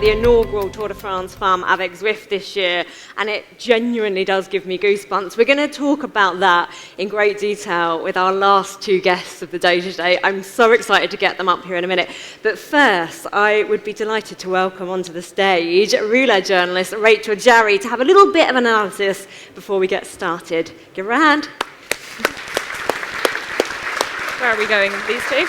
the inaugural Tour de France Femmes avec Zwift this year, and it genuinely does give me goosebumps. We're going to talk about that in great detail with our last two guests of the day today. I'm so excited to get them up here in a minute. But first, I would be delighted to welcome onto the stage Rouleur journalist Rachel Jary to have a little bit of analysis before we get started. Give her a hand. Where are we going, these two?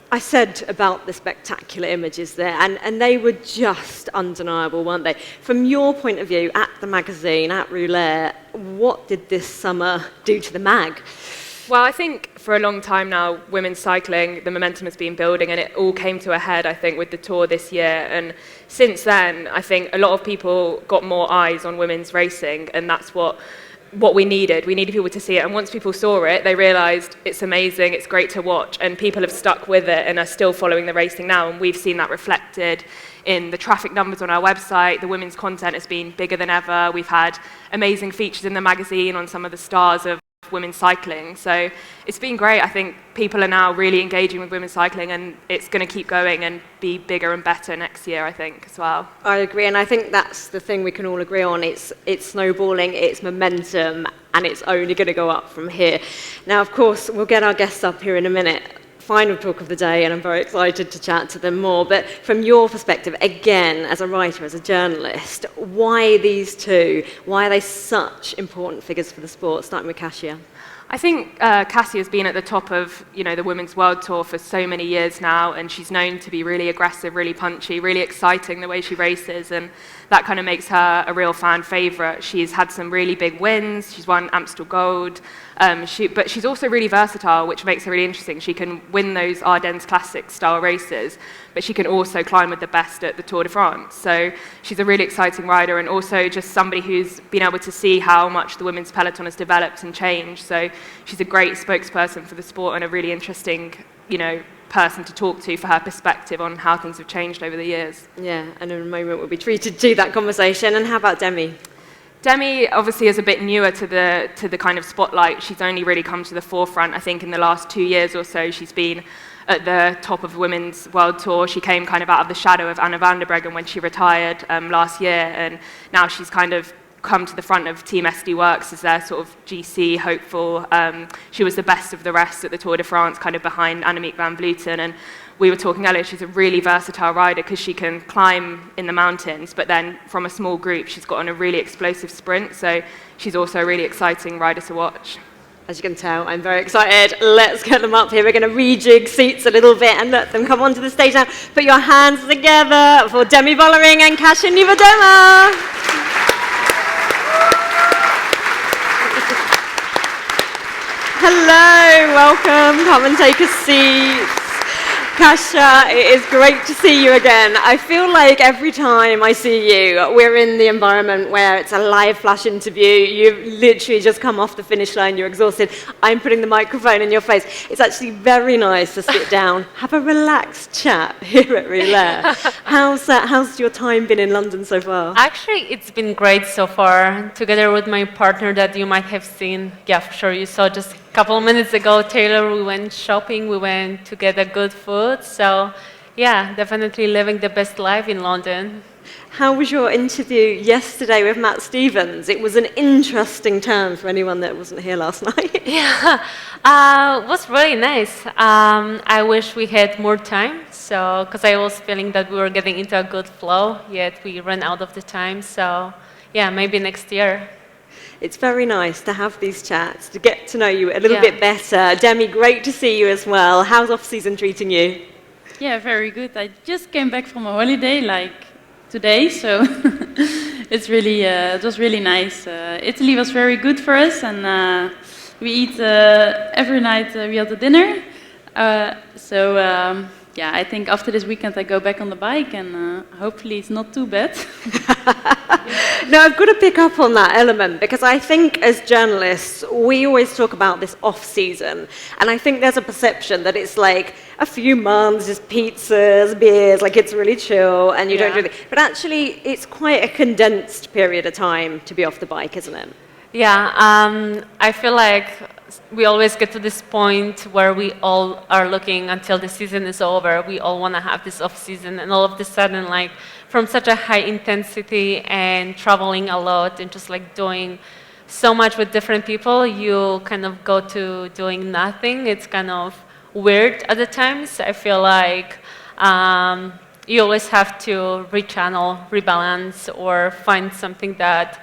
I said about the spectacular images there, and they were just undeniable, weren't they? From your point of view, at the magazine, at Rouleur, what did this summer do to the mag? Well, I think for a long time now, women's cycling, the momentum has been building, and it all came to a head, I think, with the Tour this year. And since then, I think a lot of people got more eyes on women's racing, and that's what we needed. We needed people to see it, and once people saw it, they realised it's amazing, it's great to watch, and people have stuck with it and are still following the racing now, and we've seen that reflected in the traffic numbers on our website. The women's content has been bigger than ever. We've had amazing features in the magazine on some of the stars of women's cycling, so it's been great. I think people are now really engaging with women's cycling, and it's going to keep going and be bigger and better next year, I think, as well. I agree, and I think that's the thing we can all agree on. It's snowballing, it's momentum, and it's only going to go up from here. Now, of course, we'll get our guests up here in a minute. Final talk of the day, and I'm very excited to chat to them more. But from your perspective, again, as a writer, as a journalist, why these two? Why are they such important figures for the sport? Starting with Kasia. I think Kasia has been at the top of the Women's World Tour for so many years now, and she's known to be really aggressive, really punchy, really exciting the way she races, and that kind of makes her a real fan favourite. She's had some really big wins. She's won Amstel Gold, but she's also really versatile, which makes her really interesting. She can win those Ardennes Classic style races, but she can also climb with the best at the Tour de France. So she's a really exciting rider, and also just somebody who's been able to see how much the women's peloton has developed and changed. So she's a great spokesperson for the sport and a really interesting, person to talk to for her perspective on how things have changed over the years. Yeah, and in a moment we'll be treated to that conversation. And how about Demi? Demi obviously is a bit newer to the kind of spotlight. She's only really come to the forefront, I think, in the last 2 years or so. She's been at the top of Women's World Tour. She came kind of out of the shadow of Anna van der Breggen when she retired last year, and now she's kind of come to the front of Team SD Works as their sort of GC hopeful. She was the best of the rest at the Tour de France, kind of behind Annemiek van Vleuten, and we were talking earlier, she's a really versatile rider because she can climb in the mountains, but then from a small group, she's got on a really explosive sprint, so she's also a really exciting rider to watch. As you can tell, I'm very excited. Let's get them up here. We're going to rejig seats a little bit and let them come onto the stage now. Put your hands together for Demi Vollering and Kasia Niewiadoma. Hello, welcome. Come and take a seat. Kasia, it is great to see you again. I feel like every time I see you, we're in the environment where it's a live flash interview. You've literally just come off the finish line. You're exhausted. I'm putting the microphone in your face. It's actually very nice to sit down, have a relaxed chat here at Rouleur. How's your time been in London so far? Actually, it's been great so far. Together with my partner that you might have seen, yeah, for sure you saw just a couple of minutes ago, Taylor, we went shopping, we went to get a good food. So, yeah, definitely living the best life in London. How was your interview yesterday with Matt Stevens? It was an interesting turn for anyone that wasn't here last night. Yeah, it was really nice. I wish we had more time, because I was feeling that we were getting into a good flow, yet we ran out of the time. So, yeah, maybe next year. It's very nice to have these chats, to get to know you a little bit better. Demi, great to see you as well. How's off-season treating you? Yeah, very good. I just came back from a holiday, like today, so it was really nice. Italy was very good for us, and we eat every night. We had a dinner, yeah, I think after this weekend I go back on the bike, and hopefully it's not too bad. No, I've got to pick up on that element, because I think as journalists, we always talk about this off-season, and I think there's a perception that it's like a few months, just pizzas, beers, like it's really chill, and you don't really... But actually, it's quite a condensed period of time to be off the bike, isn't it? Yeah, I feel like we always get to this point where we all are looking until the season is over. We all want to have this off season, and all of a sudden, like from such a high intensity and traveling a lot and just like doing so much with different people, you kind of go to doing nothing. It's kind of weird at the times. I feel like you always have to rechannel, rebalance, or find something that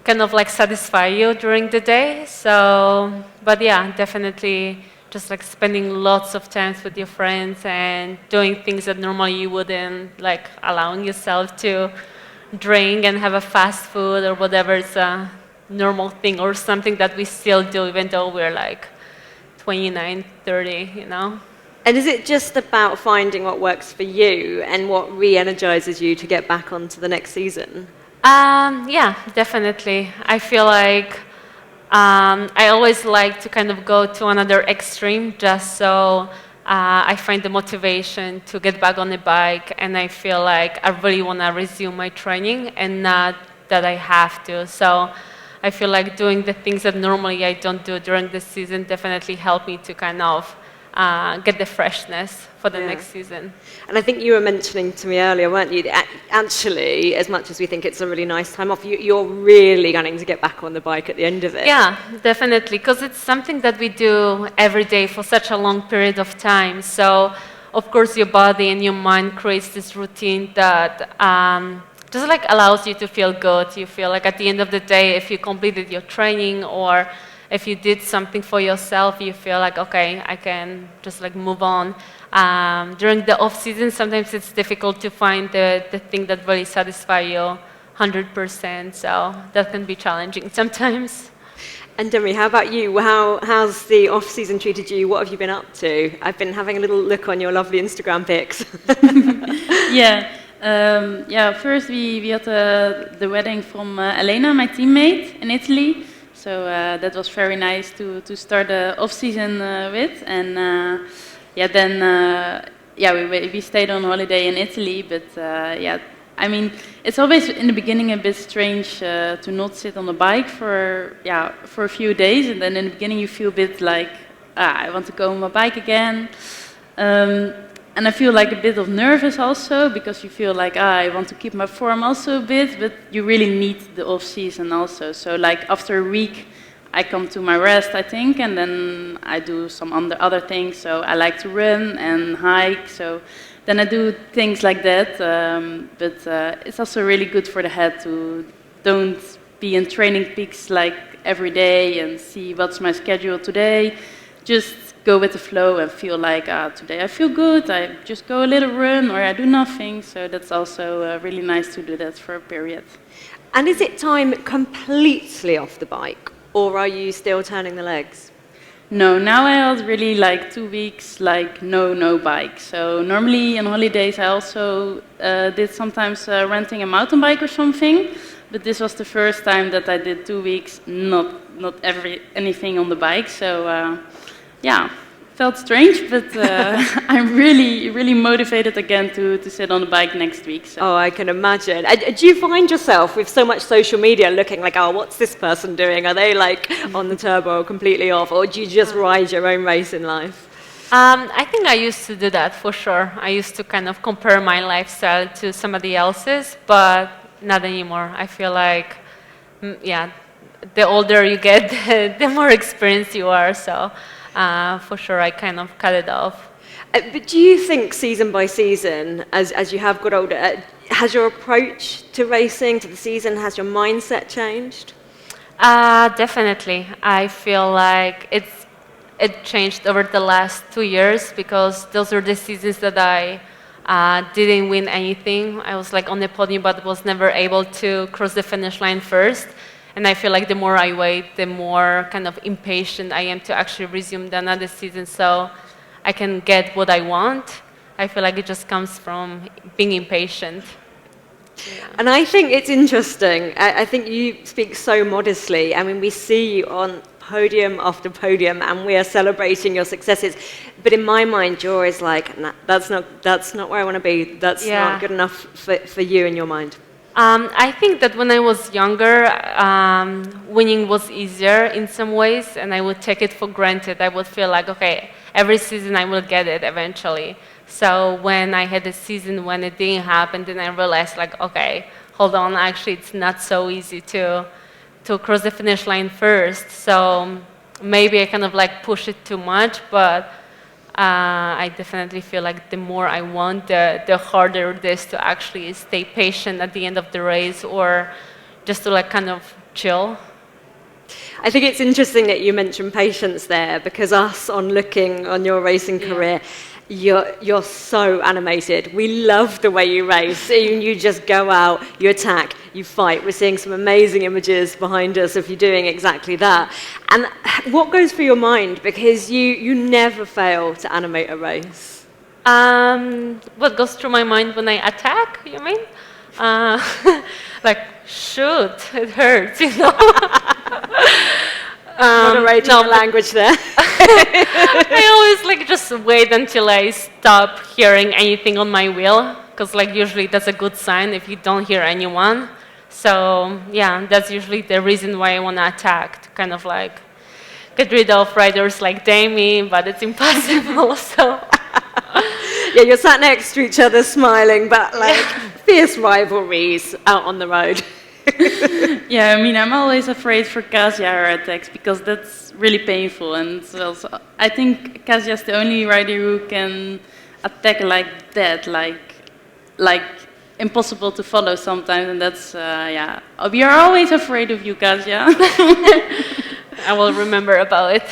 kind of like satisfy you during the day. So, but yeah, definitely just like spending lots of time with your friends and doing things that normally you wouldn't, like allowing yourself to drink and have a fast food or whatever is a normal thing, or something that we still do even though we're like 29, 30, you know? And is it just about finding what works for you and what re-energizes you to get back onto the next season? Yeah, definitely. I feel like I always like to kind of go to another extreme just so I find the motivation to get back on the bike, and I feel like I really want to resume my training and not that I have to. So I feel like doing the things that normally I don't do during the season definitely help me to kind of get the freshness for the next season. And I think you were mentioning to me earlier, weren't you, that actually, as much as we think it's a really nice time off, you're really gunning to get back on the bike at the end of it. Yeah, definitely, because it's something that we do every day for such a long period of time. So, of course, your body and your mind creates this routine that just like allows you to feel good. You feel like at the end of the day, if you completed your training or if you did something for yourself, you feel like, okay, I can just like move on. During the off season, sometimes it's difficult to find the thing that really satisfies you 100%. So that can be challenging sometimes. And Demi, how about you? How's the off season treated you? What have you been up to? I've been having a little look on your lovely Instagram pics. First we had the wedding from Elena, my teammate in Italy. So that was very nice to start the off season with, and we stayed on holiday in Italy. But I mean, it's always in the beginning a bit strange to not sit on the bike for a few days, and then in the beginning you feel a bit like I want to go on my bike again. And I feel like a bit of nervous also, because you feel like I want to keep my form also a bit, but you really need the off season also. So like after a week, I come to my rest, I think, and then I do some other things. So I like to run and hike. So then I do things like that. But it's also really good for the head to don't be in training peaks like every day and see what's my schedule today. Just go with the flow and feel like, today I feel good, I just go a little run or I do nothing. So that's also really nice to do that for a period. And is it time completely off the bike, or are you still turning the legs? No, now I had really like 2 weeks like no bike. So normally on holidays I also did sometimes renting a mountain bike or something. But this was the first time that I did 2 weeks not anything on the bike. So felt strange, but I'm really motivated again to sit on the bike next week. So. Oh, I can imagine. Do you find yourself with so much social media looking like, oh, what's this person doing? Are they like on the turbo completely off, or do you just ride your own race in life? I think I used to do that for sure. I used to kind of compare my lifestyle to somebody else's, but not anymore. I feel like, the older you get, the more experienced you are. So. For sure, I kind of cut it off. But do you think season by season, as you have got older, has your approach to racing, to the season, has your mindset changed? Definitely. I feel like it changed over the last 2 years, because those are the seasons that I didn't win anything. I was like on the podium, but was never able to cross the finish line first. And I feel like the more I wait, the more kind of impatient I am to actually resume the another season so I can get what I want. I feel like it just comes from being impatient. Yeah. And I think it's interesting. I think you speak so modestly. I mean, we see you on podium after podium, and we are celebrating your successes. But in my mind, you're always like, nah, that's not where I want to be. That's not good enough for you in your mind. I think that when I was younger, winning was easier in some ways, and I would take it for granted. I would feel like, okay, every season I will get it eventually. So when I had a season when it didn't happen, then I realized, like, okay, hold on, actually it's not so easy to cross the finish line first. So maybe I kind of like push it too much, but I definitely feel like the more I want, the harder it is to actually stay patient at the end of the race, or just to like kind of chill. I think it's interesting that you mentioned patience there, because us on looking on your racing career, you're so animated. We love the way you race. You just go out, you attack, you fight. We're seeing some amazing images behind us of you doing exactly that. And what goes through your mind? Because you never fail to animate a race. What goes through my mind when I attack, you mean? Like, shoot, it hurts, you know? Moderating the language there. I always like just wait until I stop hearing anything on my wheel, because like usually that's a good sign if you don't hear anyone. So yeah, that's usually the reason why I want to attack, to kind of like get rid of riders like Demi, but it's impossible. So yeah, you're sat next to each other smiling, but like fierce rivalries out on the road. Yeah, I mean, I'm always afraid for Kasia her attacks, because that's really painful. And also, I think Kasia is the only rider who can attack like that, like impossible to follow sometimes. And that's yeah, we are always afraid of you, Kasia. I will remember about it.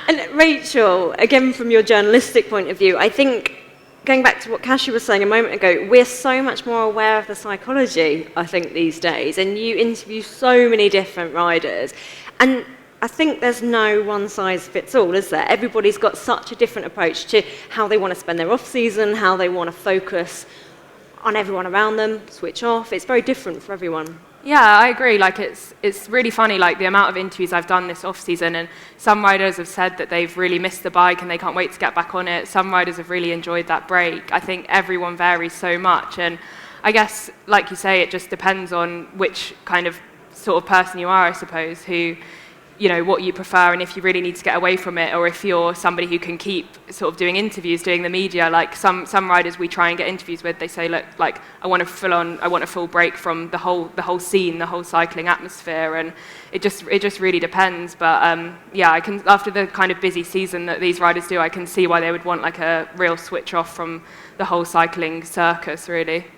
And Rachel, again from your journalistic point of view, I think, going back to what Kasia was saying a moment ago, we're so much more aware of the psychology, I think, these days. And you interview so many different riders. And I think there's no one size fits all, is there? Everybody's got such a different approach to how they want to spend their off-season, how they want to focus on everyone around them, switch off. It's very different for everyone. Yeah, I agree. Like it's really funny, like the amount of interviews I've done this off season, and some riders have said that they've really missed the bike and they can't wait to get back on it. Some riders have really enjoyed that break. I think everyone varies so much, and I guess, like you say, it just depends on which kind of sort of person you are, I suppose, who, you know, what you prefer, and if you really need to get away from it, or if you're somebody who can keep sort of doing interviews, doing the media. Like some riders we try and get interviews with, they say, look, like I want a full break from the whole scene, the whole cycling atmosphere, and it just really depends. But yeah, I can, after the kind of busy season that these riders do, I can see why they would want like a real switch off from the whole cycling circus, really.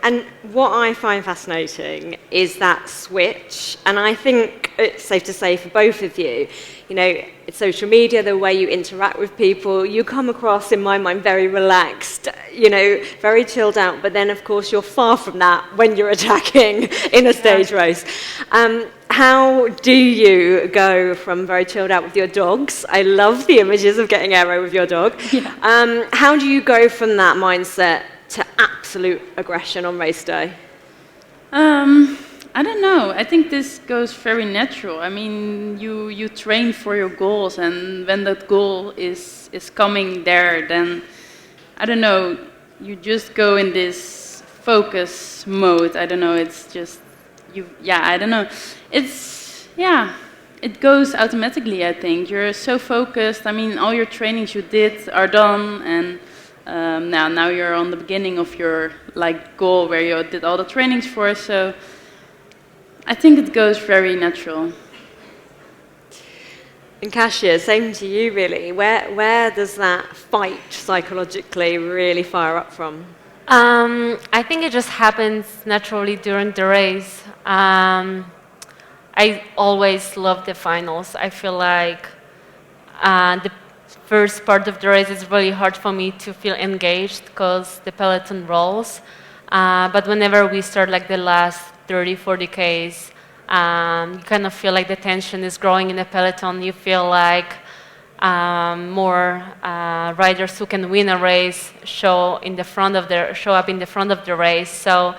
And what I find fascinating is that switch, and I think it's safe to say for both of you, you know, it's social media, the way you interact with people, you come across, in my mind, very relaxed, you know, very chilled out, but then, of course, you're far from that when you're attacking in a stage race. How do you go from very chilled out with your dogs? I love the images of getting aero with your dog. Yeah. How do you go from that mindset to absolute aggression on race day? I don't know. I think this goes very natural. I mean, you train for your goals, and when that goal is coming there, then I don't know. You just go in this focus mode. I don't know. It's just you. Yeah, I don't know. It's yeah. It goes automatically. I think you're so focused. I mean, all your trainings you did are done, and now you're on the beginning of your like goal where you did all the trainings for. So I think it goes very natural. And Kasia, same to you really. Where does that fight psychologically really fire up from? I think it just happens naturally during the race. I always love the finals. I feel like the first part of the race is really hard for me to feel engaged because the peloton rolls. But whenever we start like the last 30, 40 Ks, you kind of feel like the tension is growing in the peloton. You feel like more riders who can win a race show up in the front of the race. So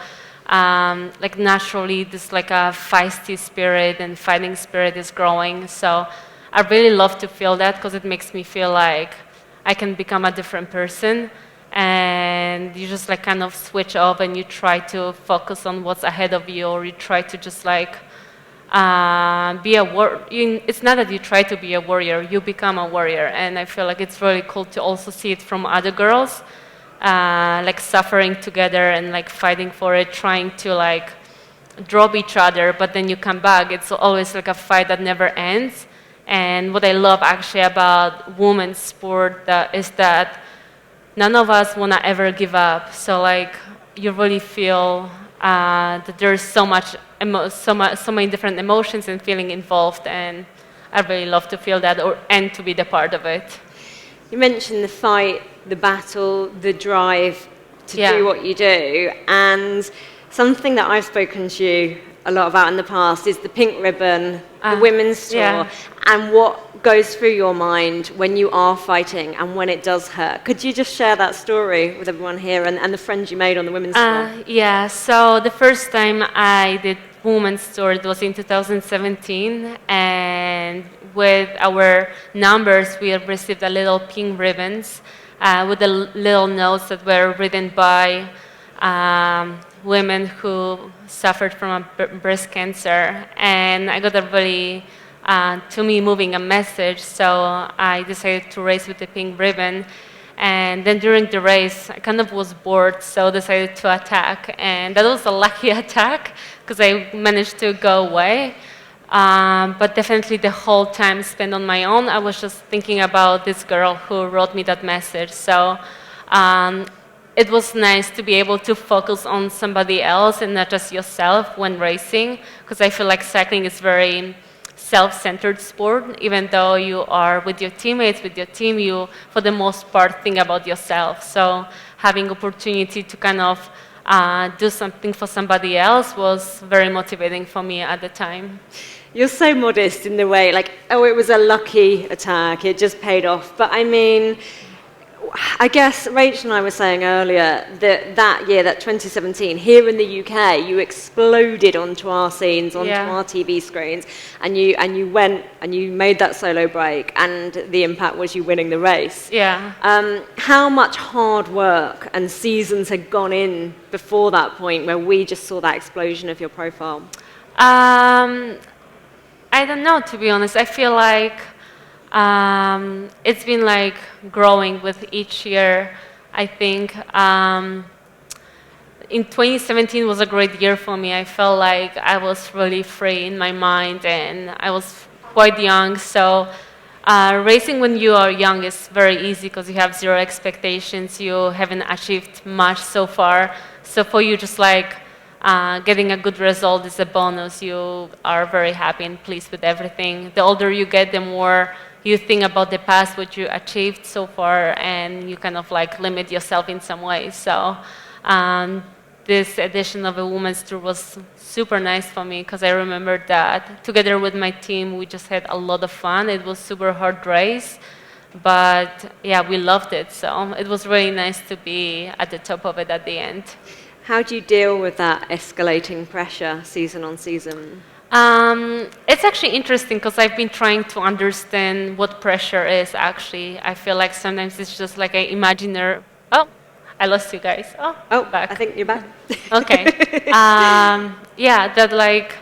like naturally, this like a feisty spirit and fighting spirit is growing. So I really love to feel that because it makes me feel like I can become a different person. and you just like kind of switch off and you try to focus on what's ahead of you, or you try to just like be a it's not that you try to be a warrior, you become a warrior. And I feel like it's really cool to also see it from other girls, like suffering together and like fighting for it, trying to like drop each other, but then you come back. It's always like a fight that never ends. And what I love actually about women's sport is that none of us want to ever give up. So like you really feel that there's so many different emotions and feeling involved, and I really love to feel that and to be the part of it. You mentioned the fight, the battle, the drive to do what you do, and something that I've spoken to you a lot about in the past is the pink ribbon, the women's tour, and what goes through your mind when you are fighting and when it does hurt. Could you just share that story with everyone here and the friends you made on the women's tour? Yeah, so the first time I did women's tour, it was in 2017, and with our numbers, we have received a little pink ribbons with the little notes that were written by women who suffered from breast cancer. And I got a really, to me, moving a message, so I decided to race with the pink ribbon. And then during the race, I kind of was bored, so decided to attack. And that was a lucky attack, because I managed to go away. But definitely the whole time spent on my own, I was just thinking about this girl who wrote me that message. So it was nice to be able to focus on somebody else and not just yourself when racing, because I feel like cycling is very self-centered sport. Even though you are with your teammates, with your team, you, for the most part, think about yourself. So having opportunity to kind of do something for somebody else was very motivating for me at the time. You're so modest in the way, like, oh, it was a lucky attack, it just paid off. But I mean, I guess Rachel and I were saying earlier that year, that 2017, here in the UK, you exploded onto our scenes, onto our TV screens, and you went and you made that solo break, and the impact was you winning the race. Yeah. How much hard work and seasons had gone in before that point where we just saw that explosion of your profile? I don't know, to be honest. I feel like it's been like growing with each year. I think in 2017 was a great year for me. I felt like I was really free in my mind, and I was quite young. So racing when you are young is very easy because you have zero expectations. You haven't achieved much so far. So for you, just like getting a good result is a bonus. You are very happy and pleased with everything. The older you get, the more you think about the past, what you achieved so far, and you kind of like limit yourself in some ways. So this edition of a women's tour was super nice for me, because I remember that together with my team, we just had a lot of fun. It was super hard race, but yeah, we loved it. So it was really nice to be at the top of it at the end. How do you deal with that escalating pressure season on season? It's actually interesting, because I've been trying to understand what pressure is actually. I feel like sometimes it's just like an imaginary... Oh, I lost you guys. Oh, back. I think you're back. Okay. Yeah, that like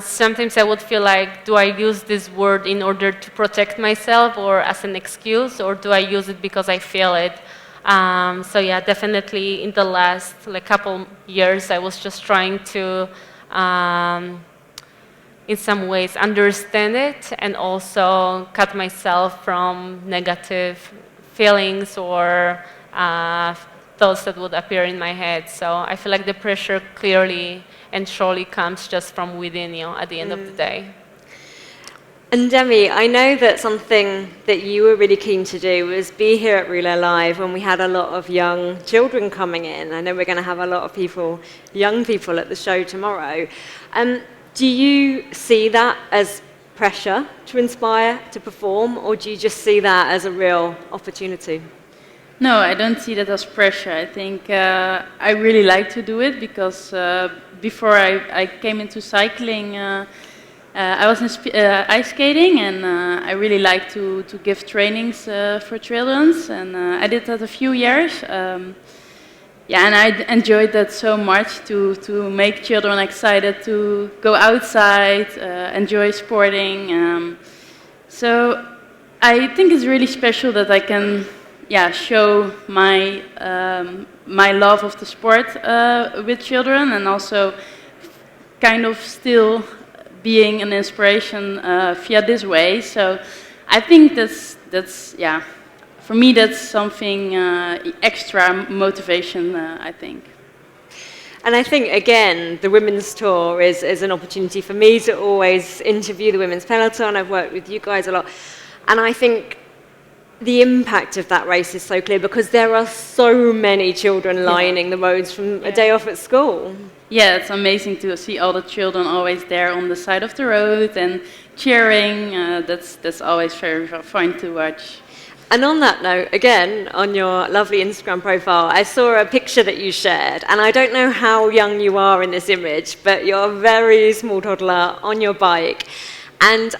sometimes I would feel like, do I use this word in order to protect myself or as an excuse, or do I use it because I feel it? So yeah, definitely in the last like couple years, I was just trying to, in some ways, understand it and also cut myself from negative feelings or thoughts that would appear in my head. So I feel like the pressure clearly and surely comes just from within you at the end of the day. And Demi, I know that something that you were really keen to do was be here at Rouleur Live when we had a lot of young children coming in. I know we're going to have a lot of people, young people at the show tomorrow. Do you see that as pressure to inspire, to perform, or do you just see that as a real opportunity? No, I don't see that as pressure. I think I really like to do it because before I came into cycling, I was in ice skating, and I really like to give trainings for children, and I did that a few years. Yeah, and I enjoyed that so much to make children excited to go outside, enjoy sporting. So I think it's really special that I can, show my my love of the sport with children, and also kind of still being an inspiration via this way. So I think that's for me that's something extra motivation, I think. And I think, again, the women's tour is an opportunity for me to always interview the women's peloton. I've worked with you guys a lot. And I think the impact of that race is so clear because there are so many children lining the roads from a day off at school. Yeah, it's amazing to see all the children always there on the side of the road and cheering. That's always very fun to watch. And on that note, again, on your lovely Instagram profile, I saw a picture that you shared, and I don't know how young you are in this image, but you're a very small toddler on your bike. And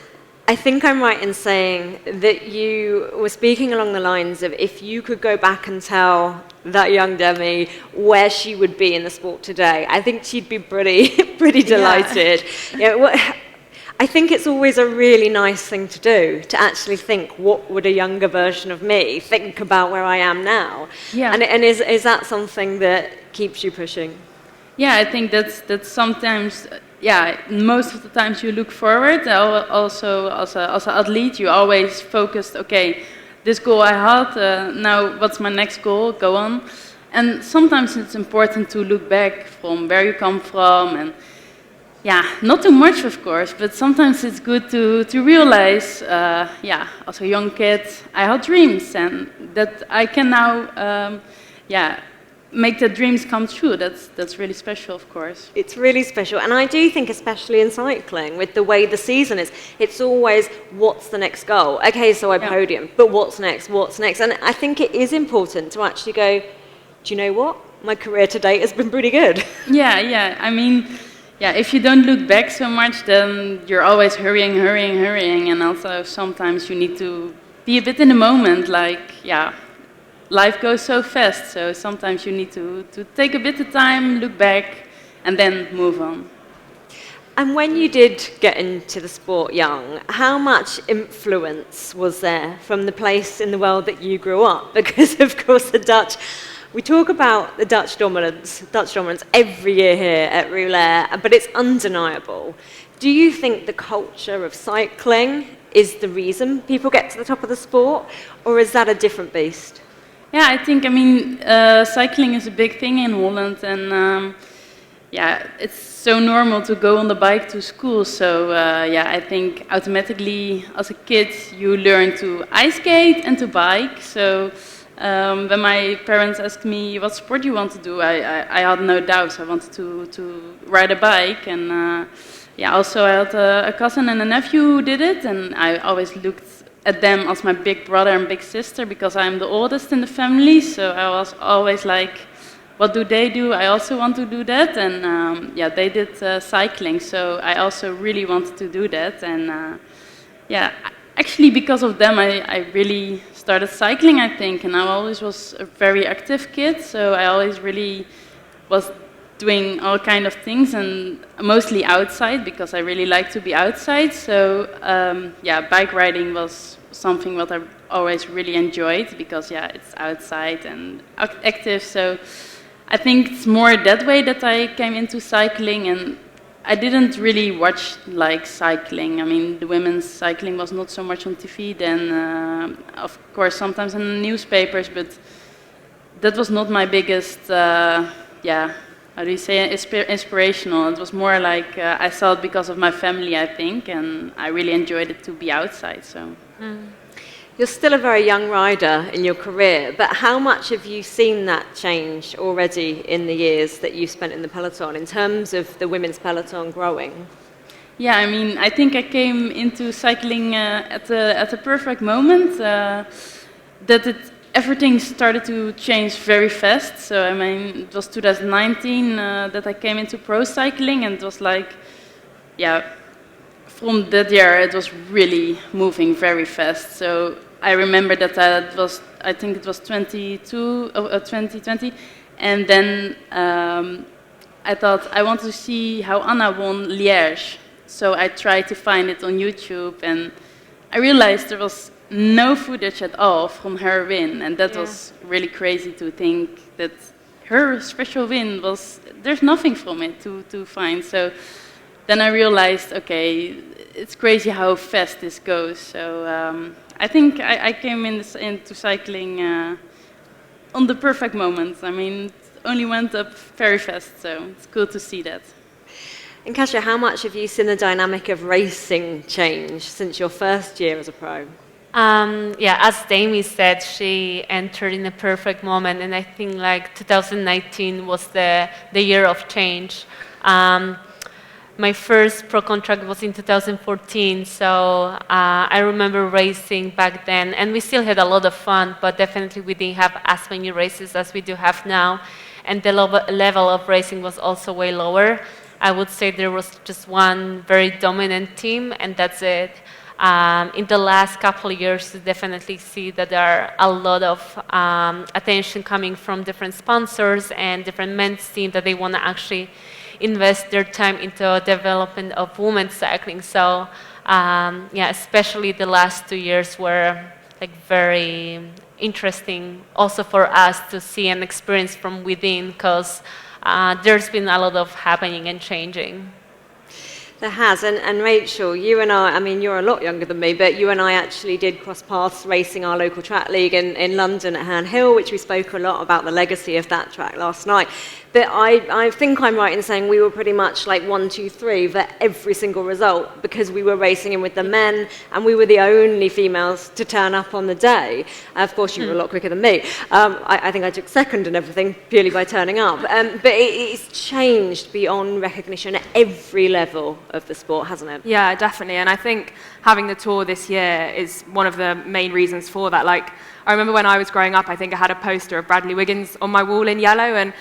I think I'm right in saying that you were speaking along the lines of if you could go back and tell that young Demi where she would be in the sport today, I think she'd be pretty delighted. I think it's always a really nice thing to do, to actually think, what would a younger version of me think about where I am now? Yeah. And is that something that keeps you pushing? Yeah, I think that's sometimes, most of the times you look forward. Also, as an athlete, you always focused, okay, this goal I had, now what's my next goal, go on. And sometimes it's important to look back from where you come from, and not too much, of course, but sometimes it's good to realize, as a young kid, I had dreams, and that I can now, make the dreams come true. That's really special, of course. It's really special, and I do think, especially in cycling, with the way the season is, it's always, what's the next goal? Okay, so I podium, but what's next? What's next? And I think it is important to actually go, do you know what? My career to date has been pretty good. Yeah. I mean, if you don't look back so much, then you're always hurrying, and also sometimes you need to be a bit in the moment, like, life goes so fast, so sometimes you need to take a bit of time, look back, and then move on. And when you did get into the sport young, how much influence was there from the place in the world that you grew up? Because, of course, the Dutch... We talk about the Dutch dominance every year here at Rouleur, but it's undeniable. Do you think the culture of cycling is the reason people get to the top of the sport, or is that a different beast? Yeah, I think, cycling is a big thing in Holland, and it's so normal to go on the bike to school. So I think automatically as a kid you learn to ice skate and to bike. So when my parents asked me what sport you want to do, I had no doubts. I wanted to ride a bike, and also I had a cousin and a nephew who did it, and I always looked at them as my big brother and big sister because I'm the oldest in the family. So I was always like, what do they do? I also want to do that, and they did cycling. So I also really wanted to do that, and actually because of them I really started cycling, I think, and I always was a very active kid, so I always really was doing all kind of things, and mostly outside because I really like to be outside. So bike riding was something that I always really enjoyed because it's outside and active. So I think it's more that way that I came into cycling, and I didn't really watch like cycling. I mean, the women's cycling was not so much on TV then, of course sometimes in the newspapers, but that was not my biggest, how do you say, inspirational. It was more like I saw it because of my family, I think, and I really enjoyed it to be outside. So. You're still a very young rider in your career, but how much have you seen that change already in the years that you've spent in the peloton in terms of the women's peloton growing? Yeah, I mean, I think I came into cycling at the perfect moment, everything started to change very fast. So, I mean, it was 2019 that I came into pro cycling, and it was like, from that year, it was really moving very fast. So I remember that I think it was 2020, and then I thought I want to see how Anna won Liège. So I tried to find it on YouTube, and I realized there was no footage at all from her win, and that was really crazy to think that her special win there's nothing from it to find. So then I realized, okay, it's crazy how fast this goes. So I think I came into cycling on the perfect moment. I mean, it only went up very fast, so it's cool to see that. And Kasia, how much have you seen the dynamic of racing change since your first year as a pro? As Demi said, she entered in a perfect moment, and I think like 2019 was the year of change. My first pro contract was in 2014, so I remember racing back then, and we still had a lot of fun, but definitely we didn't have as many races as we do have now, and the level of racing was also way lower. I would say there was just one very dominant team, and that's it. In the last couple of years, you definitely see that there are a lot of attention coming from different sponsors and different men's teams that they want to actually invest their time into development of women's cycling. So, especially the last 2 years were like very interesting also for us to see and experience from within, because there's been a lot of happening and changing. There has, and Rachel, you and I mean, you're a lot younger than me, but you and I actually did cross paths racing our local track league in London at Herne Hill, which we spoke a lot about the legacy of that track last night. But I think I'm right in saying we were pretty much like 1, 2, 3 for every single result, because we were racing in with the men, and we were the only females to turn up on the day. Of course, you were a lot quicker than me. I think I took second and everything purely by turning up. But it's changed beyond recognition at every level of the sport, hasn't it? Yeah, definitely. And I think having the Tour this year is one of the main reasons for that. Like, I remember when I was growing up, I think I had a poster of Bradley Wiggins on my wall in yellow, and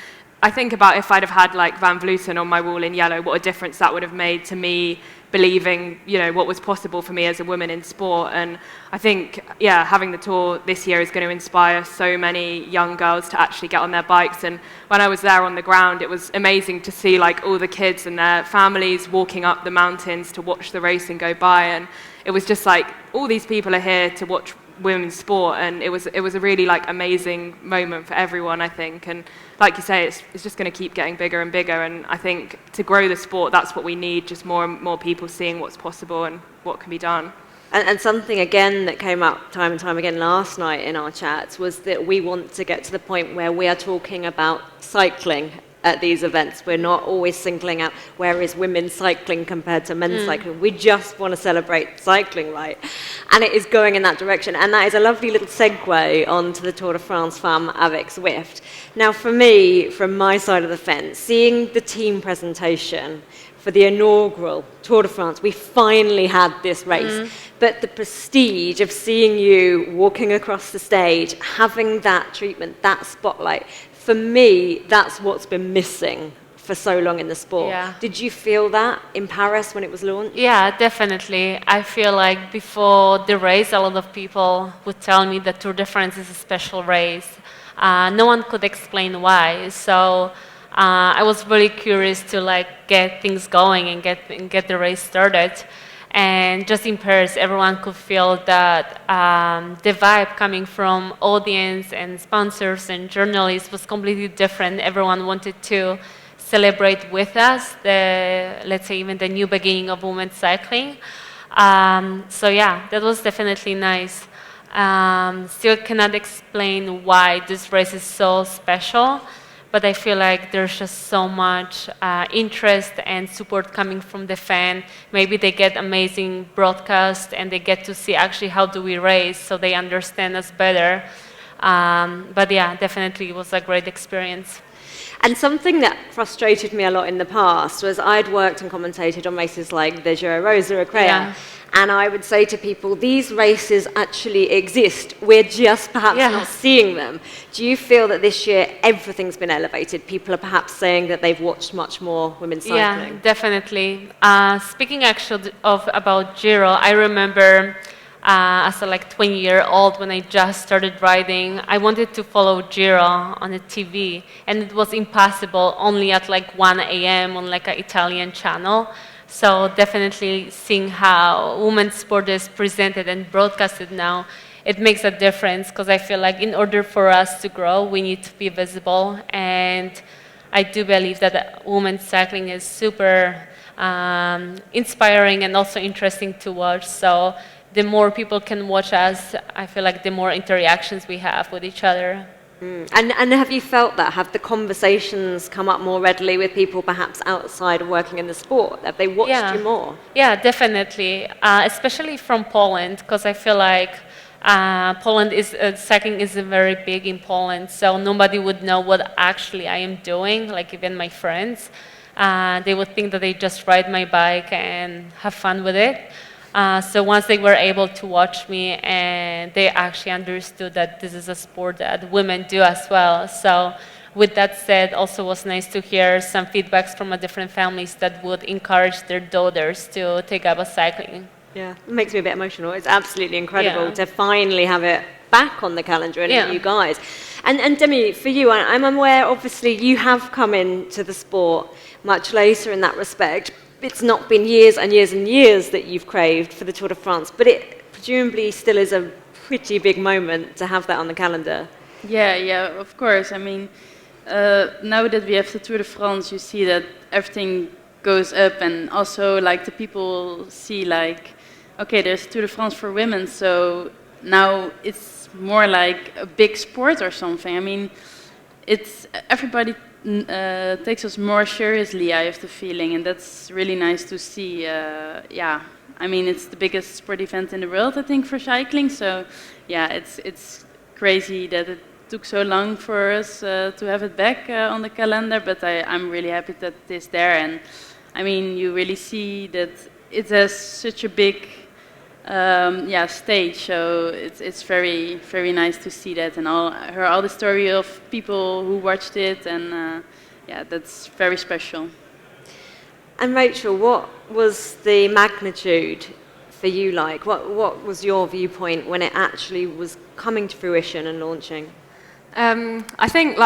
I think about if I'd have had like Van Vleuten on my wall in yellow, what a difference that would have made to me believing, what was possible for me as a woman in sport. And I think, having the Tour this year is going to inspire so many young girls to actually get on their bikes. And when I was there on the ground, it was amazing to see like all the kids and their families walking up the mountains to watch the racing go by. And it was just like, all these people are here to watch women's sport, and it was a really like amazing moment for everyone, I think. And like you say, it's just going to keep getting bigger and bigger, and I think to grow the sport, that's what we need, just more and more people seeing what's possible and what can be done. And something again that came up time and time again last night in our chats was that we want to get to the point where we are talking about cycling at these events. We're not always singling out where is women's cycling compared to men's cycling. We just want to celebrate cycling, right? And it is going in that direction. And that is a lovely little segue onto the Tour de France Femmes avec Zwift. Now, for me, from my side of the fence, seeing the team presentation for the inaugural Tour de France, we finally had this race. But the prestige of seeing you walking across the stage, having that treatment, that spotlight, for me, that's what's been missing for so long in the sport. Yeah. Did you feel that in Paris when it was launched? Yeah, definitely. I feel like before the race, a lot of people would tell me that Tour de France is a special race. No one could explain why. So I was really curious to like get things going and get the race started. And just in Paris, everyone could feel that the vibe coming from audience and sponsors and journalists was completely different. Everyone wanted to celebrate with us let's say even the new beginning of women's cycling. So yeah, that was definitely nice. Still cannot explain why this race is so special, but I feel like there's just so much interest and support coming from the fan. Maybe they get amazing broadcast and they get to see actually how do we race, so they understand us better. But yeah, definitely it was a great experience. And something that frustrated me a lot in the past was I'd worked and commentated on races like the Giro Rosa or Crea, Yeah. and I would say to people, these races actually exist. We're just perhaps not seeing them. Do you feel that this year everything's been elevated? People are perhaps saying that they've watched much more women's cycling. Yeah, definitely. Speaking actually about Giro, I remember as a 20-year-old when I just started riding, I wanted to follow Giro on the TV, and it was impossible only at 1 a.m. on an Italian channel. So definitely seeing how women's sport is presented and broadcasted now, it makes a difference, because I feel like in order for us to grow, we need to be visible. And I do believe that women's cycling is super inspiring and also interesting to watch. So the more people can watch us, I feel like the more interactions we have with each other. And have you felt that? Have the conversations come up more readily with people perhaps outside of working in the sport? Have they watched you more? Yeah, definitely. Especially from Poland, because I feel like Poland cycling isn't very big in Poland, so nobody would know what actually I am doing, even my friends. They would think that I just ride my bike and have fun with it. So once they were able to watch me, and they actually understood that this is a sport that women do as well. So with that said, also was nice to hear some feedbacks from different families that would encourage their daughters to take up cycling. Yeah, it makes me a bit emotional. It's absolutely incredible to finally have it back on the calendar and you guys. And Demi, for you, I'm aware, obviously, you have come into the sport much later in that respect. It's not been years and years and years that you've craved for the Tour de France, but it presumably still is a pretty big moment to have that on the calendar. Yeah, of course. I mean, now that we have the Tour de France, you see that everything goes up, and also the people see okay, there's Tour de France for women, so now it's more like a big sport or something. I mean, it's everybody takes us more seriously, I have the feeling, and that's really nice to see. Yeah, I mean, it's the biggest sport event in the world, I think, for cycling. So, yeah, it's crazy that it took so long for us to have it back on the calendar, but I'm really happy that it is there. And I mean, you really see that it has such a big stage, so it's very, very nice to see that, and all the story of people who watched it, and that's very special. And Rachel, what was the magnitude for you like? What was your viewpoint when it actually was coming to fruition and launching? I think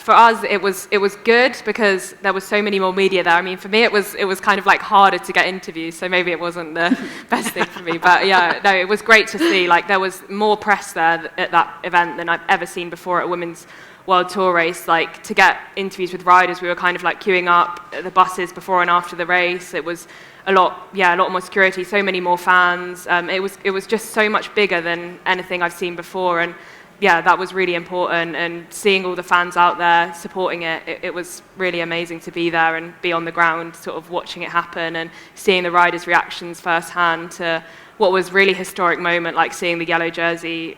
for us it was good because there was so many more media there. I mean, for me it was kind of harder to get interviews, so maybe it wasn't the best thing for me. But it was great to see. There was more press there at that event than I've ever seen before at a women's World Tour race. To get interviews with riders, we were kind of queuing up at the buses before and after the race. It was a lot more security, so many more fans. It was just so much bigger than anything I've seen before, and that was really important, and seeing all the fans out there supporting it was really amazing to be there and be on the ground sort of watching it happen and seeing the riders' reactions firsthand to what was really historic moment, seeing the yellow jersey,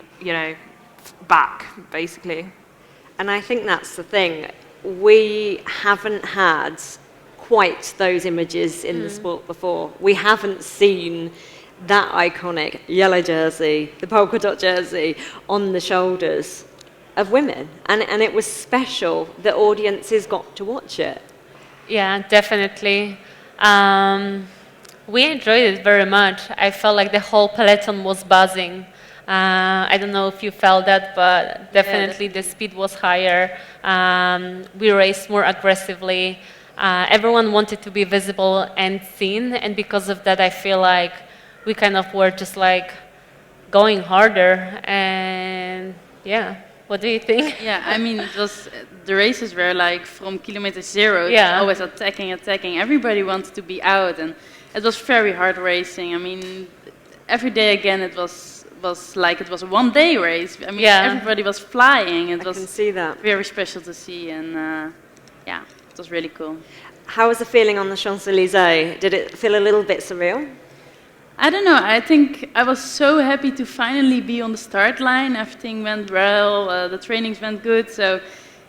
back, basically. And I think that's the thing. We haven't had quite those images in the sport before. We haven't seen that iconic yellow jersey, the polka dot jersey, on the shoulders of women. And it was special. The audiences got to watch it. Yeah, definitely. We enjoyed it very much. I felt like the whole peloton was buzzing. I don't know if you felt that, but definitely the speed was higher. We raced more aggressively. Everyone wanted to be visible and seen, and because of that, I feel like we kind of were just going harder. And what do you think? Yeah, I mean, the races were from kilometer zero, always attacking. Everybody wanted to be out, and it was very hard racing. I mean, every day again, it was it was a one-day race. I mean, everybody was flying. It was can see that. Very special to see, and it was really cool. How was the feeling on the Champs-Élysées? Did it feel a little bit surreal? I don't know. I think I was so happy to finally be on the start line. Everything went well. The trainings went good. So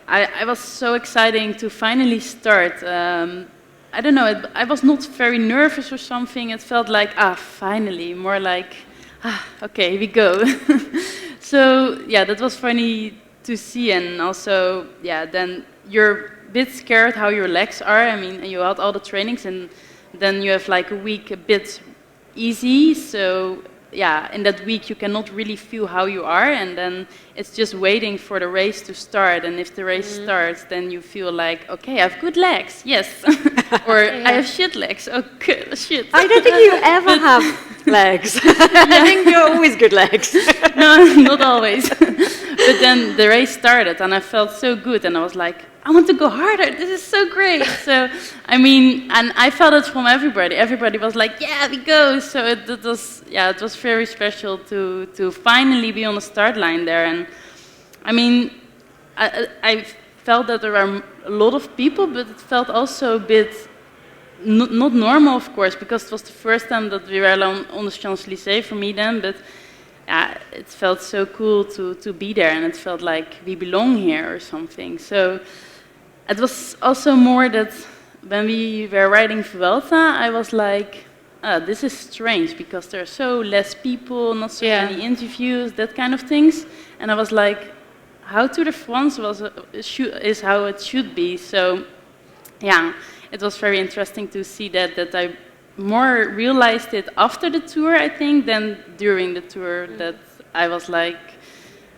I was so exciting to finally start. I don't know, I was not very nervous or something. It felt like, finally, more like, okay, here we go. So, yeah, that was funny to see. And also, yeah, then you're a bit scared how your legs are. I mean, you had all the trainings, and then you have like a week a bit easy. So, yeah, in that week you cannot really feel how you are, and then it's just waiting for the race to start. And if the race starts, then you feel like, okay, I have good legs, yes, or I have shit legs. Oh, good shit. I don't think you ever have legs. I think you're always good legs. No, not always. But then the race started, and I felt so good, and I was like, I want to go harder. This is so great. So, I mean, and I felt it from everybody. Everybody was like, yeah, we go. So it was very special to finally be on the start line there. And I mean, I felt that there were a lot of people, but it felt also a bit not normal, of course, because it was the first time that we were on the Champs-Élysées for me then. But yeah, it felt so cool to be there, and it felt like we belong here or something. So it was also more that when we were riding Vuelta, I was like, this is strange because there are so less people, not so many interviews, that kind of things. And I was like, how Tour de France is how it should be. So yeah, it was very interesting to see that I more realized it after the tour, I think, than during the tour. That I was like,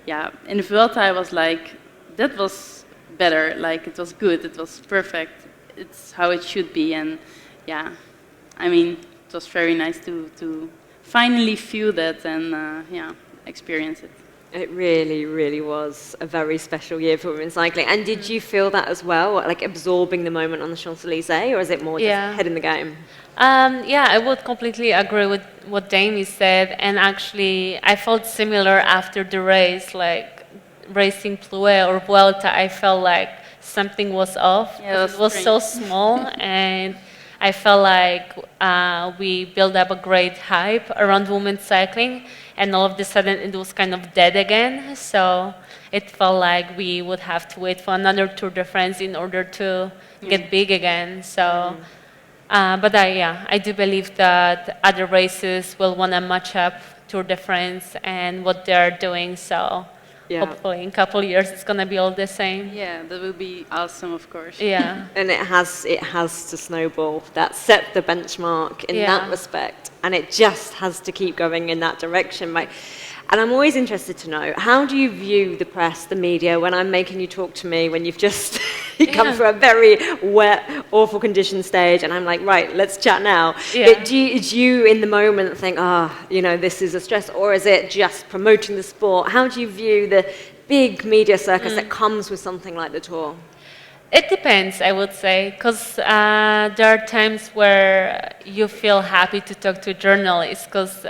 yeah, in the Vuelta I was like, that was better, like it was good, it was perfect, it's how it should be. And yeah, I mean, it was very nice to finally feel that and yeah, experience it. It really, really was a very special year for women's cycling. And did you feel that as well, like absorbing the moment on the Champs-Élysées, or is it more just head in the game? Yeah, I would completely agree with what Demi said. And actually, I felt similar after the race, like racing Plouay or Vuelta. I felt like something was off. Yeah, it was so small, and I felt like we built up a great hype around women's cycling, and all of a sudden it was kind of dead again. So it felt like we would have to wait for another Tour de France in order to get big again. So, but I do believe that other races will want to match up Tour de France and what they're doing. So hopefully in a couple of years it's going to be all the same. Yeah, that would be awesome, of course. Yeah. And it has to snowball. That set the benchmark in that respect, and it just has to keep going in that direction. Right? And I'm always interested to know, how do you view the press, the media, when I'm making you talk to me, when you've just come through a very wet, awful condition stage, and I'm like, right, let's chat now. But do you in the moment think, this is a stress, or is it just promoting the sport? How do you view the big media circus that comes with something like the Tour? It depends, I would say, because there are times where you feel happy to talk to journalists, because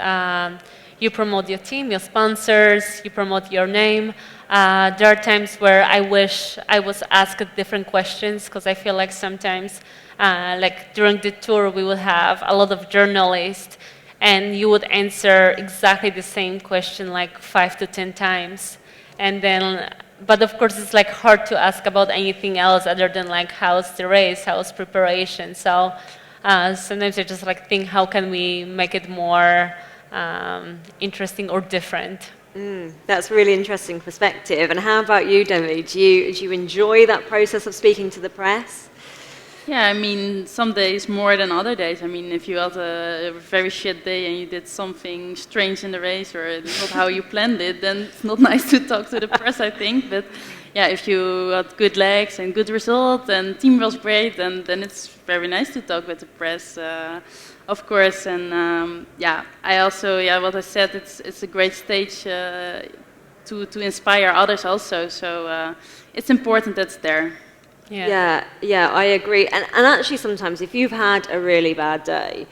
you promote your team, your sponsors, you promote your name. There are times where I wish I was asked different questions, because I feel like sometimes, like during the tour, we would have a lot of journalists, and you would answer exactly the same question like 5 to 10 times. And then, but of course, it's like hard to ask about anything else other than like how's the race, how's preparation. So sometimes I just like think, how can we make it more interesting or different? That's a really interesting perspective. And how about you, Demi? Do you enjoy that process of speaking to the press? Yeah, I mean, some days more than other days. I mean, if you had a very shit day and you did something strange in the race, or it's not how you planned it, then it's not nice to talk to the press, I think. But yeah, if you had good legs and good result and team was great, then it's very nice to talk with the press, of course. And I also, what I said, it's a great stage to inspire others also. So it's important that it's there. Yeah, I agree. And actually sometimes if you've had a really bad day,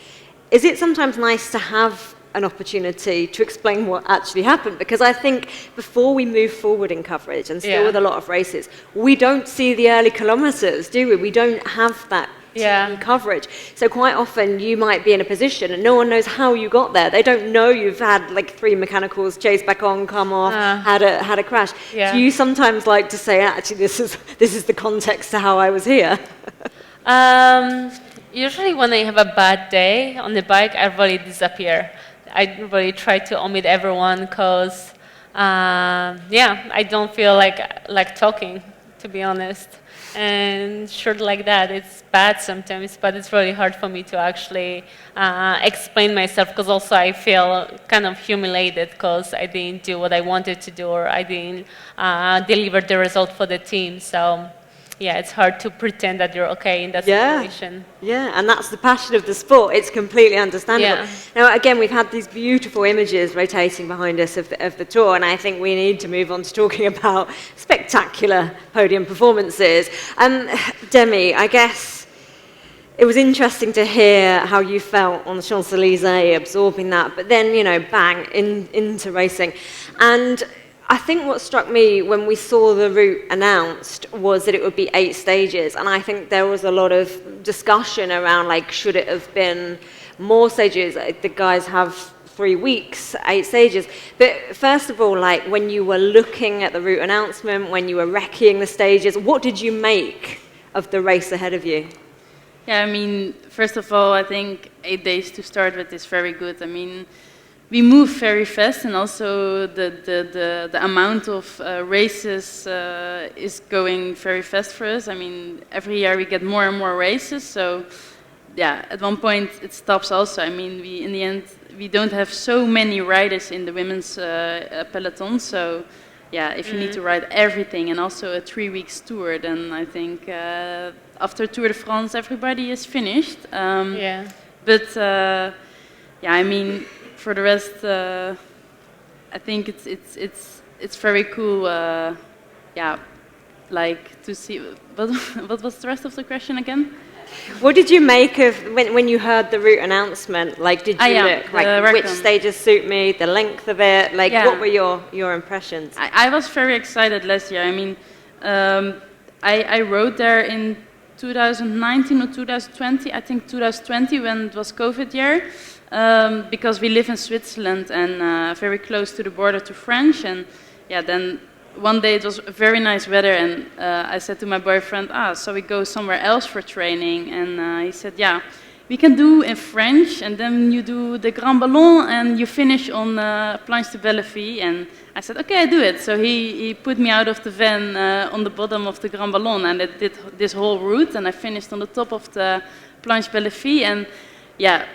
is it sometimes nice to have an opportunity to explain what actually happened? Because I think before we move forward in coverage, and still with a lot of races, we don't see the early kilometers, do we? We don't have that TV coverage. So quite often you might be in a position and no one knows how you got there. They don't know you've had like 3 mechanicals, chase back on, come off, had a crash. Yeah. Do you sometimes like to say, actually, this is the context to how I was here? Usually when I have a bad day on the bike, I really disappear. I really try to omit everyone because, I don't feel like talking, to be honest. And short like that, it's bad sometimes, but it's really hard for me to actually explain myself because also I feel kind of humiliated because I didn't do what I wanted to do or I didn't deliver the result for the team. So yeah, it's hard to pretend that you're okay in that situation. Yeah, and that's the passion of the sport. It's completely understandable. Yeah. Now, again, we've had these beautiful images rotating behind us of the tour, and I think we need to move on to talking about spectacular podium performances. Demi, I guess it was interesting to hear how you felt on the Champs-Élysées, absorbing that, but then, bang, into racing. And I think what struck me when we saw the route announced was that it would be 8 stages, and I think there was a lot of discussion around, like, should it have been more stages? The guys have 3 weeks, 8 stages. But first of all, like, when you were looking at the route announcement, when you were recceing the stages, what did you make of the race ahead of you? Yeah, I mean, first of all, I think 8 days to start with is very good. I mean, we move very fast, and also the amount of races is going very fast for us. I mean, every year we get more and more races, so yeah, at one point it stops also. I mean, in the end, we don't have so many riders in the women's peloton, so yeah, if you need to ride everything and also a 3 weeks tour, then I think after Tour de France everybody is finished. But yeah, I mean, for the rest, I think it's very cool. Yeah, like to see. What was the rest of the question again? What did you make of when you heard the route announcement? Like, did you look like which stages suit me, the length of it? Like, what were your impressions? I was very excited last year. I mean, I rode there in 2019 or 2020. I think 2020 when it was COVID year. Because we live in Switzerland and very close to the border to France, and yeah, then one day it was very nice weather, and I said to my boyfriend, so we go somewhere else for training, and he said, yeah, we can do in French, and then you do the Grand Ballon, and you finish on Planche de Belleville, and I said, okay, I do it. So he put me out of the van on the bottom of the Grand Ballon, and it did this whole route, and I finished on the top of the Planche de Belleville, and yeah,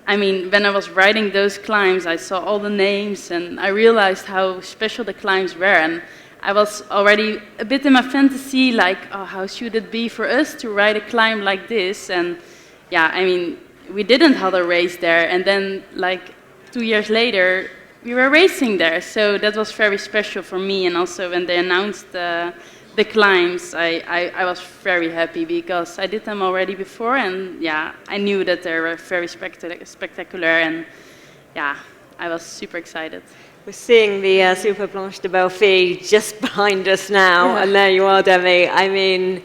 I mean, when I was riding those climbs, I saw all the names and I realized how special the climbs were. And I was already a bit in my fantasy, like, oh, how should it be for us to ride a climb like this? And yeah, I mean, we didn't have a race there. And then, like, 2 years later, we were racing there. So that was very special for me. And also when they announced the climbs, I was very happy because I did them already before, and yeah, I knew that they were very spectacular, and yeah, I was super excited. We're seeing the Super Planche de Belleville just behind us now, and there you are, Demi. I mean,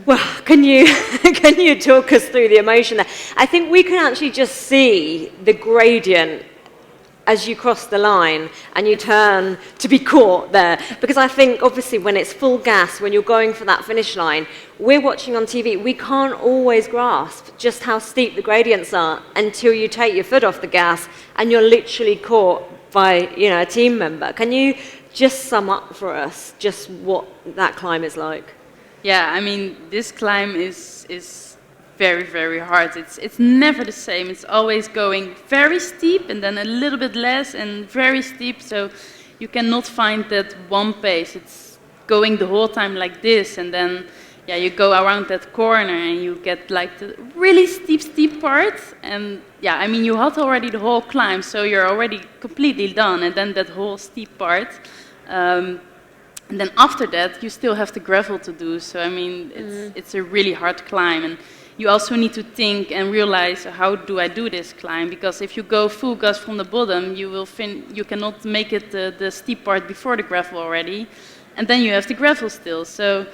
well, can you talk us through the emotion there? I think we can actually just see the gradient as you cross the line and you turn to be caught there. Because I think, obviously, when it's full gas, when you're going for that finish line, we're watching on TV, we can't always grasp just how steep the gradients are until you take your foot off the gas and you're literally caught by, a team member. Can you just sum up for us just what that climb is like? Yeah, I mean, this climb is very, very hard. It's never the same. It's always going very steep and then a little bit less and very steep. So you cannot find that one pace. It's going the whole time like this, and then yeah, you go around that corner and you get like the really steep part. And yeah, I mean, you had already the whole climb, so you're already completely done. And then that whole steep part. And then after that, you still have the gravel to do. So I mean, it's a really hard climb. And you also need to think and realize, how do I do this climb? Because if you go full gas from the bottom, you cannot make it the steep part before the gravel already, and then you have the gravel still. So,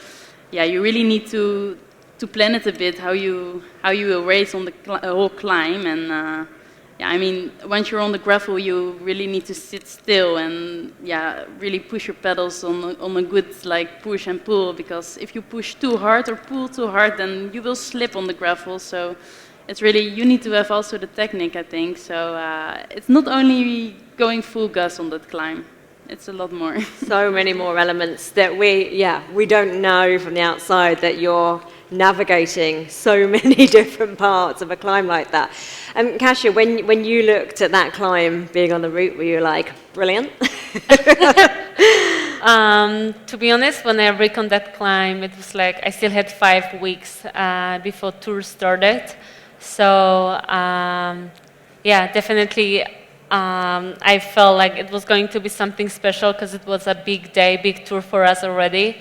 yeah, you really need to to plan it a bit, how you will race on the whole climb. And yeah, I mean, once you're on the gravel, you really need to sit still and really push your pedals on a good like push and pull, because if you push too hard or pull too hard, then you will slip on the gravel. So it's really, you need to have also the technique, I think. So it's not only going full gas on that climb. It's a lot more. So many more elements that we don't know from the outside, that you're navigating so many different parts of a climb like that. Kasia, when you looked at that climb being on the route, were you like, brilliant? To be honest, when I reckoned that climb, it was like I still had 5 weeks before Tour started. So yeah, definitely I felt like it was going to be something special, because it was a big day, big tour for us already.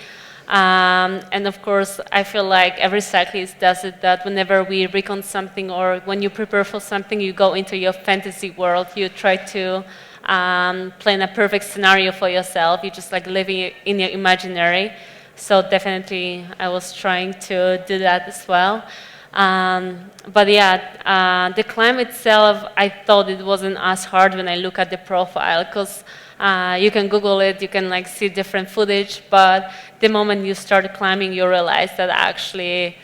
And of course, I feel like every cyclist does it, that whenever we recon something or when you prepare for something, you go into your fantasy world. You try to plan a perfect scenario for yourself. You just like living in your imaginary. So definitely, I was trying to do that as well. But yeah, the climb itself, I thought it wasn't as hard when I look at the profile, because you can Google it, you can like see different footage, but the moment you start climbing, you realize that actually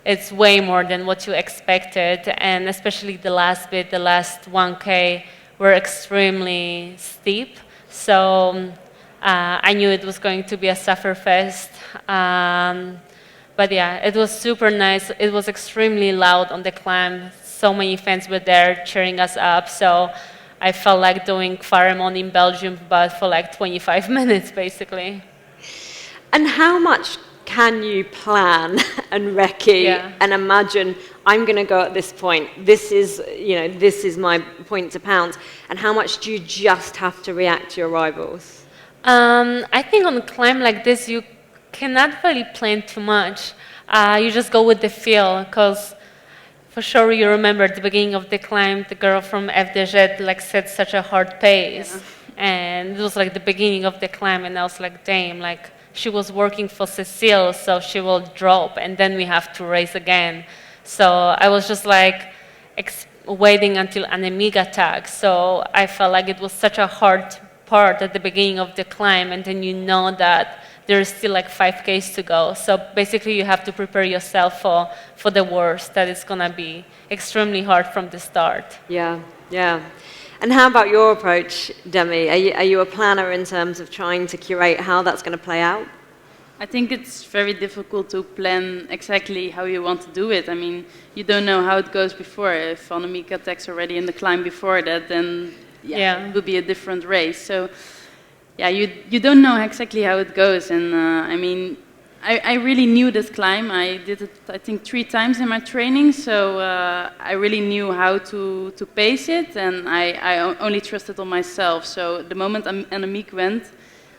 it's way more than what you expected, and especially the last bit, the last 1K, were extremely steep. So I knew it was going to be a sufferfest. But yeah, it was super nice. It was extremely loud on the climb. So many fans were there cheering us up. So I felt like doing Faremont in Belgium, but for like 25 minutes, basically. And how much can you plan and recce and imagine, I'm going to go at this point. This is, this is my point to pounce. And how much do you just have to react to your rivals? I think on a climb like this, you cannot really plan too much. You just go with the feel, because for sure you remember at the beginning of the climb, the girl from FDZ like set such a hard pace, and it was like the beginning of the climb, and I was like, damn, like she was working for Cecile, so she will drop, and then we have to race again. So I was just like waiting until Annemiek attacked. So I felt like it was such a hard part at the beginning of the climb, and then you know that there's still like 5Ks to go. So basically you have to prepare yourself for the worst, that it's gonna be extremely hard from the start. Yeah, yeah. And how about your approach, Demi? Are you a planner in terms of trying to curate how that's gonna play out? I think it's very difficult to plan exactly how you want to do it. I mean, you don't know how it goes before. If Annemiek attacks already in the climb before that, then it will be a different race. So yeah, you don't know exactly how it goes. And I mean, I really knew this climb. I did it, I think, 3 times in my training. So I really knew how to pace it, and I only trusted on myself. So the moment Annemiek went,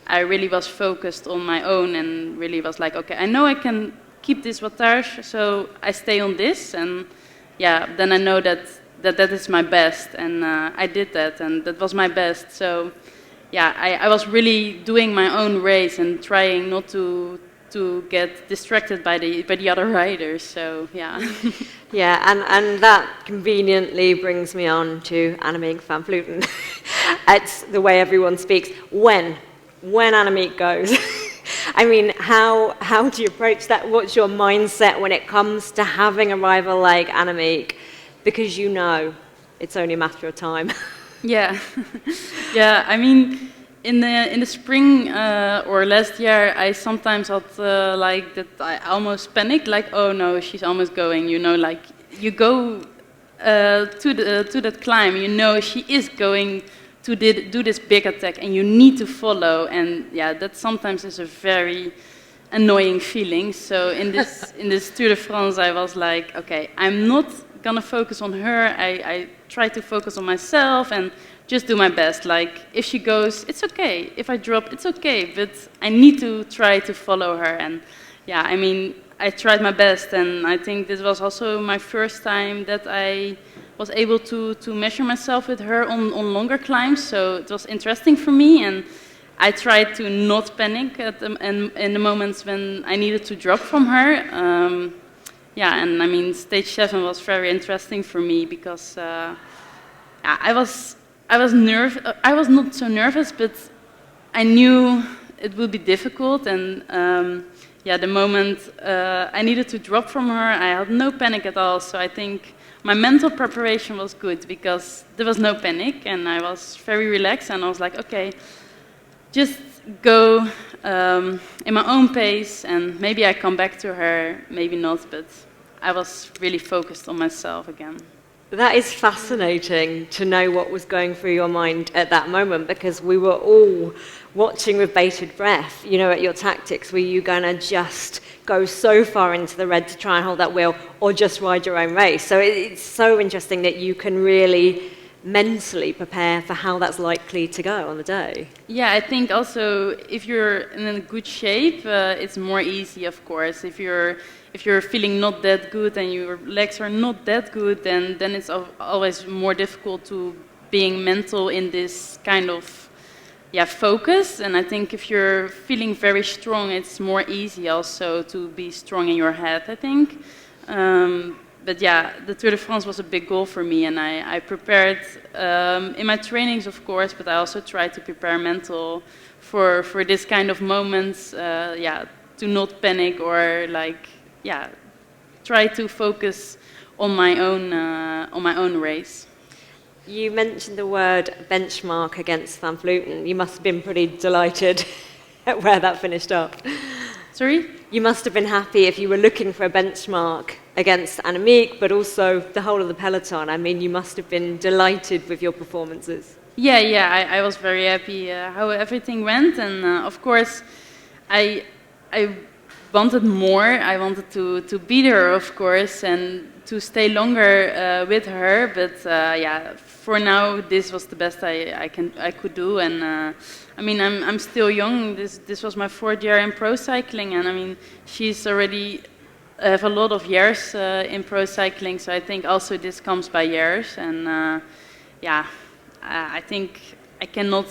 I really was focused on my own and really was like, okay, I know I can keep this wattage, so I stay on this. And yeah, then I know that is my best. And I did that, and that was my best. So yeah, I was really doing my own race and trying not to get distracted by the other riders. So yeah. Yeah, and that conveniently brings me on to Annemiek van Vleuten. It's the way everyone speaks. When Annemiek goes. I mean, how do you approach that? What's your mindset when it comes to having a rival like Annemiek? Because you know it's only a matter of time. Yeah, yeah. I mean, in the spring or last year, I sometimes had like that. I almost panicked, like, oh no, she's almost going. You know, like you go to that climb, you know she is going to do this big attack, and you need to follow. And yeah, that sometimes is a very annoying feeling. So in this Tour de France, I was like, okay, I'm not gonna focus on her. I try to focus on myself and just do my best. Like, if she goes, it's okay. If I drop, it's okay. But I need to try to follow her. And yeah, I mean, I tried my best. And I think this was also my first time that I was able to measure myself with her on longer climbs. So it was interesting for me. And I tried to not panic in the moments when I needed to drop from her. yeah, and I mean, stage 7 was very interesting for me because I was I was not so nervous, but I knew it would be difficult, and yeah, the moment I needed to drop from her, I had no panic at all. So I think my mental preparation was good because there was no panic, and I was very relaxed, and I was like, okay, just go in my own pace, and maybe I come back to her, maybe not, but I was really focused on myself again. That is fascinating to know what was going through your mind at that moment, because we were all watching with bated breath, you know, at your tactics. Were you going to just go so far into the red to try and hold that wheel, or just ride your own race? So it's so interesting that you can really mentally prepare for how that's likely to go on the day. Yeah, I think also if you're in a good shape, it's more easy, of course. If you're feeling not that good and your legs are not that good, then it's always more difficult to being mental in this kind of focus. And I think if you're feeling very strong, it's more easy also to be strong in your head, I think. But yeah, the Tour de France was a big goal for me, and I prepared in my trainings, of course, but I also tried to prepare mental for this kind of moments, to not panic or try to focus on my own race. You mentioned the word benchmark against Van Vleuten. You must have been pretty delighted at where that finished up. Sorry? You must have been happy if you were looking for a benchmark against Annemiek, but also the whole of the peloton. I mean, you must have been delighted with your performances. Yeah, I was very happy how everything went, and of course, I wanted more. I wanted to beat her, of course, and to stay longer with her. But for now, this was the best I could do, and I mean, I'm still young. This was my 4th year in pro cycling, and I mean, she's already have a lot of years in pro cycling. So I think also this comes by years, and I think I cannot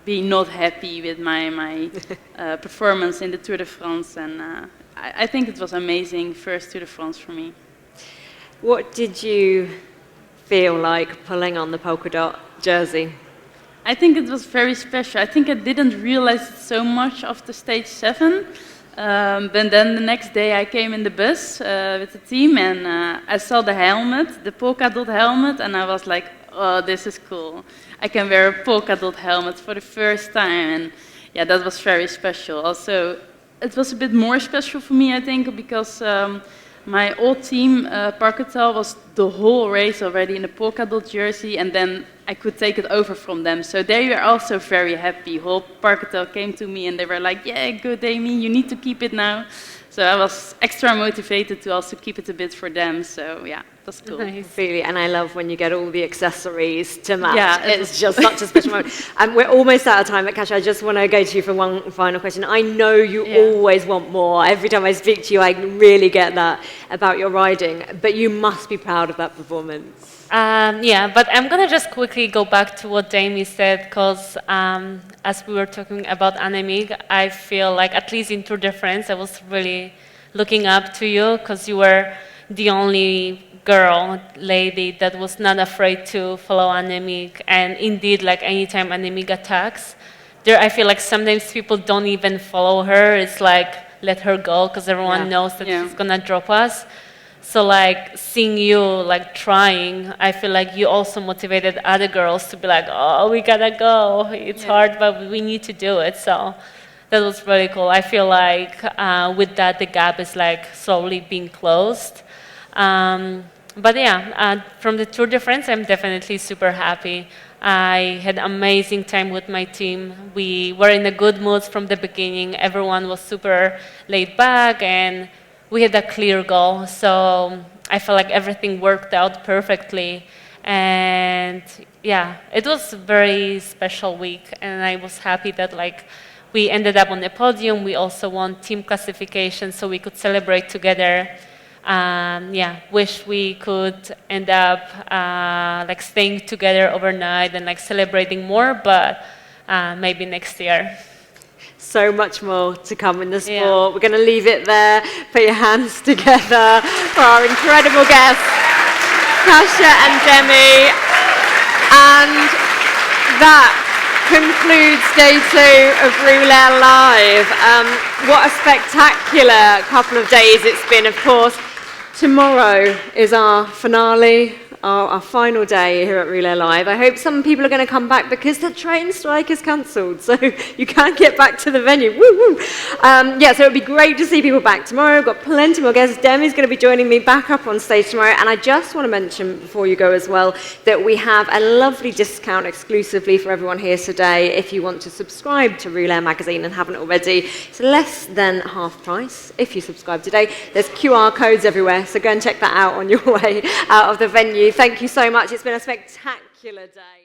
be not happy with my performance in the Tour de France, and I think it was amazing first Tour de France for me. What did you feel like pulling on the polka dot jersey? I think it was very special. I think I didn't realize it so much after stage 7. But then the next day I came in the bus with the team, and I saw the helmet, the polka dot helmet, and I was like, oh, this is cool. I can wear a polka dot helmet for the first time, and yeah, that was very special. Also, it was a bit more special for me, I think, because my old team, Parketel, was the whole race already in a polka dot jersey, and then I could take it over from them. So they were also very happy. Whole Parketel came to me and they were like, yeah, good, Amy, you need to keep it now. So I was extra motivated to also keep it a bit for them. So yeah, it was cool. Nice. Really, and I love when you get all the accessories to match. Yeah, it's just such a special moment. And we're almost out of time, but Kasia, I just want to go to you for one final question. I know you always want more. Every time I speak to you, I really get that about your riding. But you must be proud of that performance. But I'm going to just quickly go back to what Demi said, because as we were talking about Annemiek, I feel like, at least in Tour de France, I was really looking up to you, because you were the only lady that was not afraid to follow Annemiek. And indeed, like, anytime Annemiek attacks, I feel like sometimes people don't even follow her. It's like, let her go, because everyone knows that she's going to drop us. So like seeing you like trying, I feel like you also motivated other girls to be like, oh, we gotta go. It's hard, but we need to do it. So that was really cool. I feel like with that, the gap is like slowly being closed. But yeah, from the Tour de France, I'm definitely super happy. I had amazing time with my team. We were in a good mood from the beginning. Everyone was super laid back, and we had a clear goal, so I felt like everything worked out perfectly. And yeah, it was a very special week, and I was happy that like we ended up on the podium. We also won team classification, so we could celebrate together. Wish we could end up like staying together overnight and like celebrating more, but maybe next year. So much more to come in the sport. Yeah. We're going to leave it there. Put your hands together for our incredible guests, Kasia and Demi. And that concludes day 2 of Rouleur Live. What a spectacular couple of days it's been. Of course, tomorrow is our finale, our final day here at Rouleur Live. I hope some people are going to come back because the train strike is cancelled, so you can't get back to the venue. Woo, woo. Yeah, so it would be great to see people back tomorrow. We've got plenty more guests. Demi's going to be joining me back up on stage tomorrow. And I just want to mention before you go as well that we have a lovely discount exclusively for everyone here today. If you want to subscribe to Rouleur magazine and haven't already, it's less than half price if you subscribe today. There's QR codes everywhere, so go and check that out on your way out of the venue. Thank you so much. It's been a spectacular day.